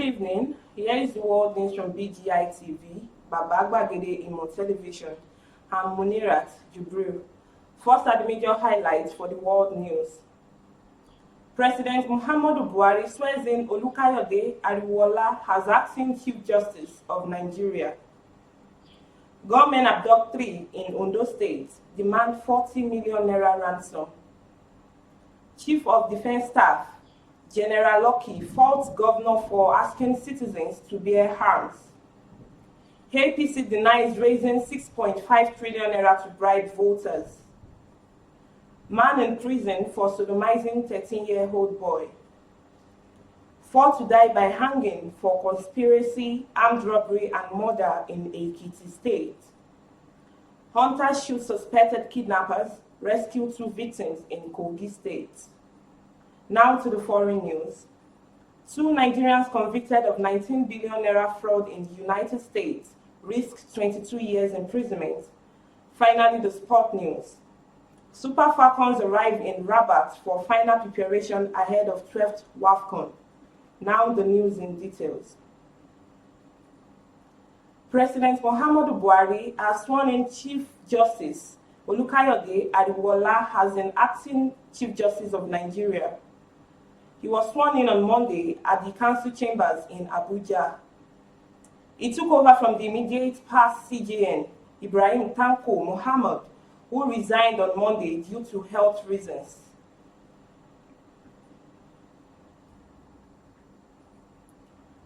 evening. Here is the world news from BGI TV, Baba Gede Imo Television, and Munirat Jubril. First are the major highlights for the world news. President Muhammadu Buhari swears in Olukayode Ariwola as acting Chief Justice of Nigeria. Gunmen abduct 3 in Ondo State, demand 40 million naira ransom. Chief of Defense Staff General Lucky faults governor for asking citizens to bear arms. APC denies raising 6.5 trillion naira to bribe voters. Man in prison for sodomizing 13-year-old boy. 4 to die by hanging for conspiracy, armed robbery, and murder in Akiti State. Hunters shoot suspected kidnappers, rescue 2 victims in Kogi State. Now to the foreign news. 2 Nigerians convicted of 19 billion naira fraud in the United States risked 22 years imprisonment. Finally, the sport news. Super Falcons arrive in Rabat for final preparation ahead of 12th WAFCON. Now the news in details. President Muhammadu Buhari has sworn in Chief Justice Olukayode Ariwola as an acting Chief Justice of Nigeria. He was sworn in on Monday at the council chambers in Abuja. He took over from the immediate past CJN, Ibrahim Tanko Muhammad, who resigned on Monday due to health reasons.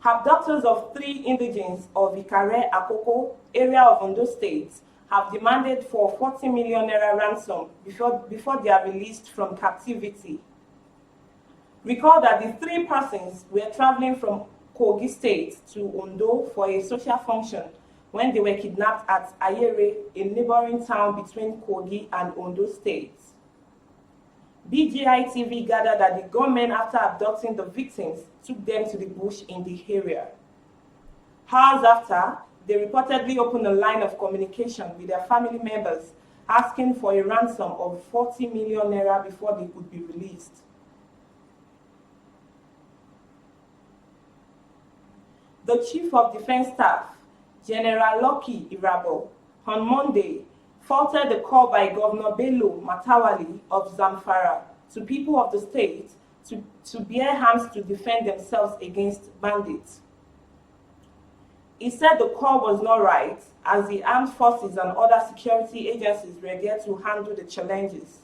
Abductors of 3 indigents of Ikare Akoko, area of Ondo State, have demanded for 40 million naira ransom before they are released from captivity. Recall that the 3 persons were traveling from Kogi State to Ondo for a social function when they were kidnapped at Ayere, a neighboring town between Kogi and Ondo states. BGI TV gathered that the gunmen, after abducting the victims, took them to the bush in the area. Hours after, they reportedly opened a line of communication with their family members, asking for a ransom of 40 million naira before they could be released. The Chief of Defense Staff, General Lucky Irabo, on Monday, faulted the call by Governor Bello Matawali of Zamfara to people of the state to bear arms to defend themselves against bandits. He said the call was not right, as the armed forces and other security agencies were there to handle the challenges.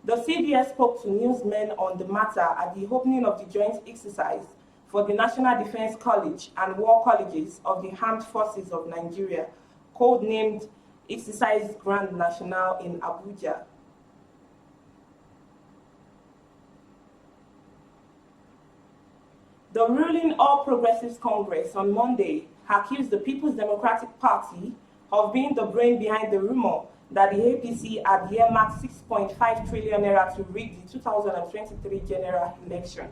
The CDS spoke to newsmen on the matter at the opening of the joint exercise for the National Defense College and War Colleges of the Armed Forces of Nigeria, codenamed Exercise Grand National in Abuja. The ruling All Progressives Congress on Monday accused the People's Democratic Party of being the brain behind the rumor that the APC had earmarked 6.5 trillion naira to rig the 2023 general election.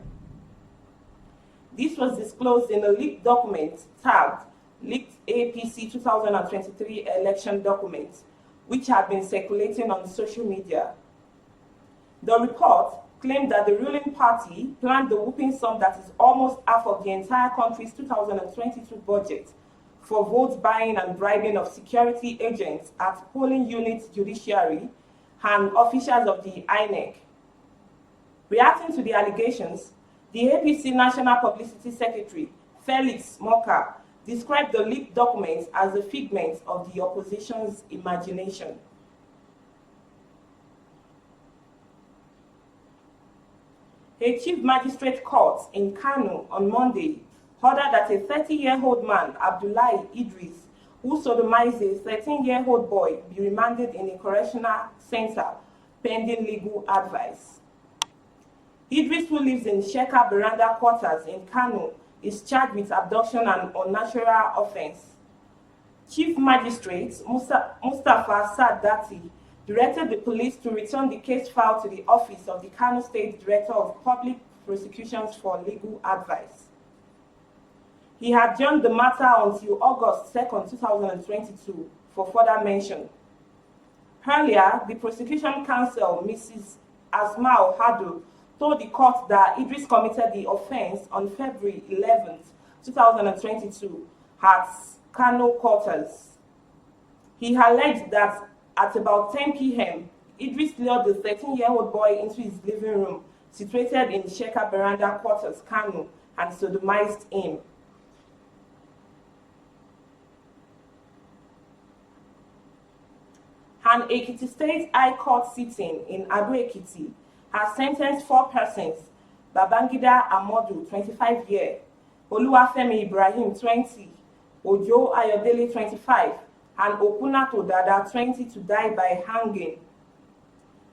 This was disclosed in a leaked document tagged Leaked APC 2023 Election Document, which had been circulating on social media. The report claimed that the ruling party planned the whooping sum that is almost half of the entire country's 2022 budget for vote buying and bribing of security agents at polling units, judiciary, and officials of the INEC. Reacting to the allegations, the APC National Publicity Secretary, Felix Moka, described the leaked documents as a figment of the opposition's imagination. A chief magistrate court in Kano on Monday ordered that a 30-year-old man, Abdullahi Idris, who sodomized a 13-year-old boy, be remanded in a correctional center pending legal advice. Idris, who lives in Sheka Beranda quarters in Kano, is charged with abduction and unnatural offense. Chief Magistrate Mustafa Sadati directed the police to return the case file to the office of the Kano State Director of Public Prosecutions for legal advice. He adjourned the matter until August 2, 2022 for further mention. Earlier, the prosecution counsel, Mrs. Asma Ohadu, told the court that Idris committed the offense on February 11th 2022, at Kano quarters. He alleged that at about 10 p.m., Idris lured the 13-year-old boy into his living room, situated in Sheka Beranda quarters, Kano, and sodomized him. An Akiti State High Court sitting in Ado-Ekiti has sentenced 4 persons: Babangida Amodu, 25 years, Oluwafemi Ibrahim, 20, Ojo Ayodele, 25, and Okunato Dada, 20, to die by hanging.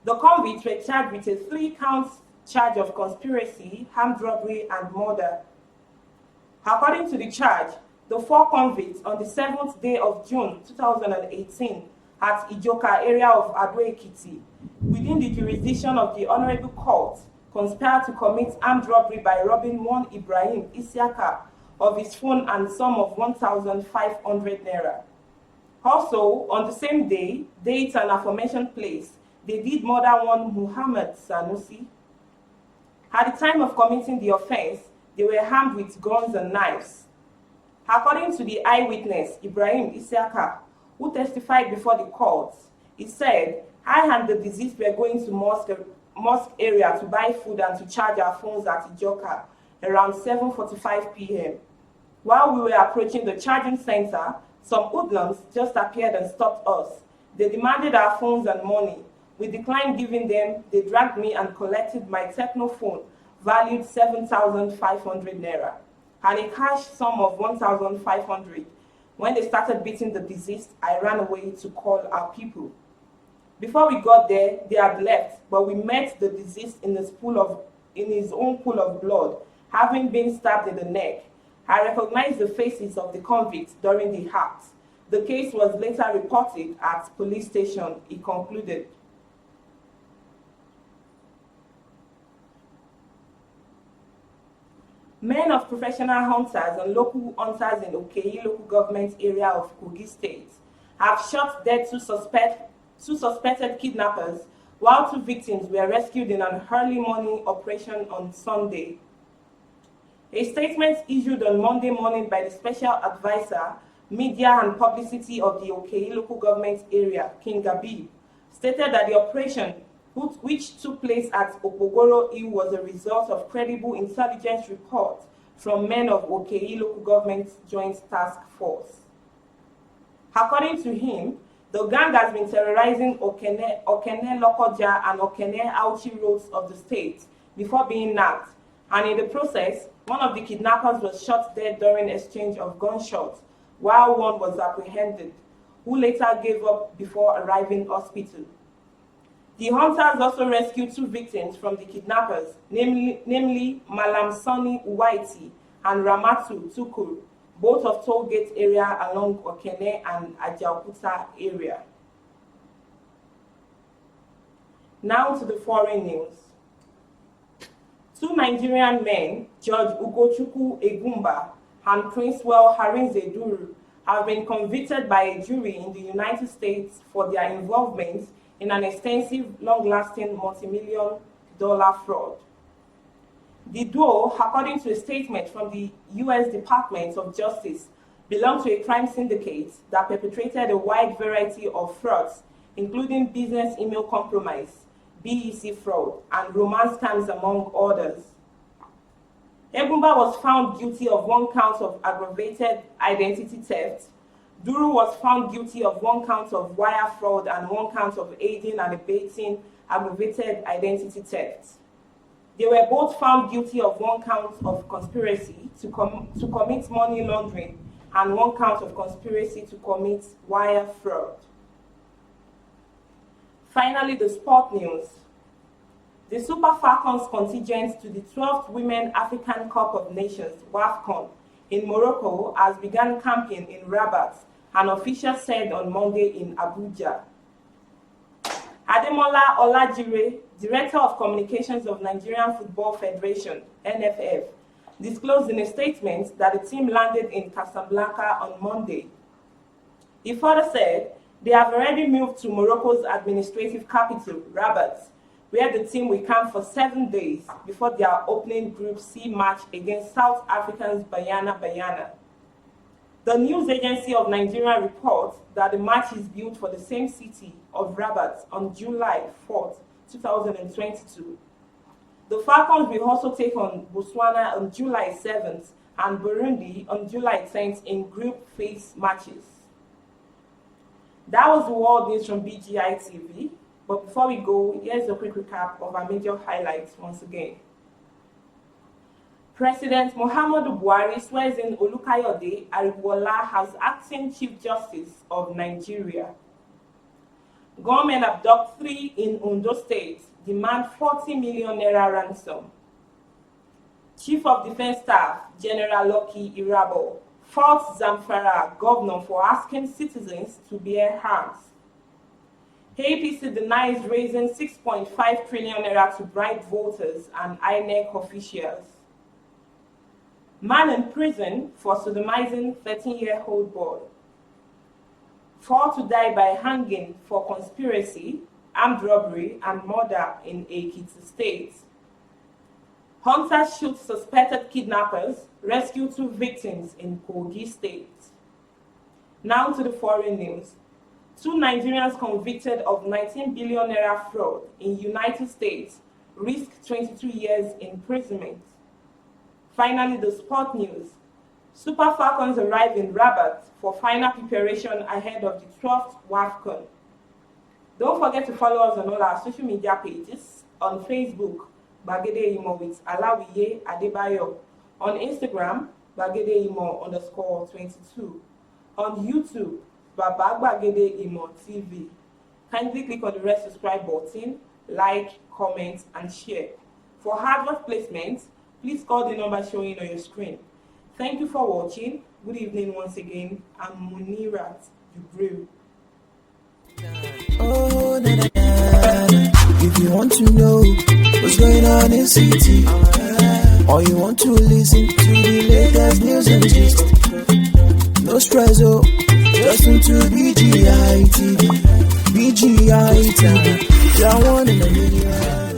The convicts were charged with a 3-count charge of conspiracy, armed robbery, and murder. According to the charge, the 4 convicts on the 7th day of June 2018 at Ijoka area of Ado-Ekiti, within the jurisdiction of the Honorable Court, conspired to commit armed robbery by robbing one Ibrahim Isiaka of his phone and sum of 1,500 naira. Also, on the same day, date and aforementioned place, they did murder one Muhammad Sanusi. At the time of committing the offense, they were armed with guns and knives. According to the eyewitness, Ibrahim Isiaka, who testified before the court, he said, "I and the deceased were going to mosque area to buy food and to charge our phones at Ijoka around 7:45 p.m. While we were approaching the charging center, some hoodlums just appeared and stopped us. They demanded our phones and money. We declined giving them. They dragged me and collected my Techno phone, valued 7,500 naira, and a cash sum of 1,500. When they started beating the deceased, I ran away to call our people. Before we got there, they had left, but we met the deceased in his own pool of blood, having been stabbed in the neck. I recognized the faces of the convicts during the act. The case was later reported at police station," he concluded. Men of professional hunters and local hunters in Okeyi local government area of Kogi State have shot dead 2 suspected kidnappers, while 2 victims were rescued in an early morning operation on Sunday. A statement issued on Monday morning by the Special Advisor, Media and Publicity of the Okeyi local government area, King Gabib, stated that the operation, which took place at Opogoro Hill, was a result of credible intelligence reports from men of Okeyi local government joint task force. According to him, the gang has been terrorizing Okene Lokoja and Okene Auchi roads of the state before being nabbed, and in the process, one of the kidnappers was shot dead during exchange of gunshots, while one was apprehended, who later gave up before arriving hospital. The hunters also rescued 2 victims from the kidnappers, namely Malam Sani Uwaiti and Ramatu Tukur, both of Tollgate area along Okene and Ajaokuta area. Now to the foreign news. 2 Nigerian men, Judge Ugochukwu Egumba and Princewell Harinze Duru, have been convicted by a jury in the United States for their involvement in an extensive, long-lasting multi-million-dollar fraud. The duo, according to a statement from the U.S. Department of Justice, belong to a crime syndicate that perpetrated a wide variety of frauds, including business email compromise, BEC fraud, and romance scams, among others. Egumba was found guilty of 1 count of aggravated identity theft. Duru was found guilty of 1 count of wire fraud and 1 count of aiding and abetting aggravated identity theft. They were both found guilty of 1 count of conspiracy to commit money laundering and 1 count of conspiracy to commit wire fraud. Finally, the sport news. The Super Falcons contingent to the 12th Women African Cup of Nations, WAFCON, in Morocco has begun camping in Rabat, an official said on Monday in Abuja. Ademola Olajire, Director of Communications of Nigerian Football Federation, NFF, disclosed in a statement that the team landed in Casablanca on Monday. He further said they have already moved to Morocco's administrative capital, Rabat, where the team will camp for 7 days before their opening Group C match against South Africa's Banyana. The news agency of Nigeria reports that the match is built for the same city of Rabat on July 4, 2022. The Falcons will also take on Botswana on July 7th and Burundi on July 10th in group phase matches. That was the world news from BGI TV. But before we go, here's a quick recap of our major highlights once again. President Muhammadu Buhari swears in Olukayode Ariwola as acting Chief Justice of Nigeria. Gunmen abduct 3 in Ondo State, demand 40 million naira ransom. Chief of Defense Staff General Lucky Irabo faults Zamfara governor for asking citizens to bear arms. APC denies raising 6.5 trillion naira to bribe voters and INEC officials. Man in prison for sodomizing 13-year-old boy. 4 to die by hanging for conspiracy, armed robbery, and murder in Akiti State. Hunters shoot suspected kidnappers, rescue 2 victims in Kogi State. Now to the foreign news. 2 Nigerians convicted of 19 billion naira fraud in United States risk 22 years imprisonment. Finally, the sport news. Super Falcons arrive in Rabat for final preparation ahead of the 12th WAFCON. Don't forget to follow us on all our social media pages. On Facebook, Bagede Imo with Alawiye Adebayo. On Instagram, Bagede Imo _22. On YouTube, Baba Gbagede Imo TV. Kindly click on the red subscribe button, like, comment, and share. For advert placements, please call the number showing on your screen. Thank you for watching. Good evening once again. I'm Munirat Jubril. Oh, na, na, na. If you want to know what's going on in city, or you want to listen to the latest news and gist, no stress, oh, just listen to BGI TV. BGI TV, you're one in a million.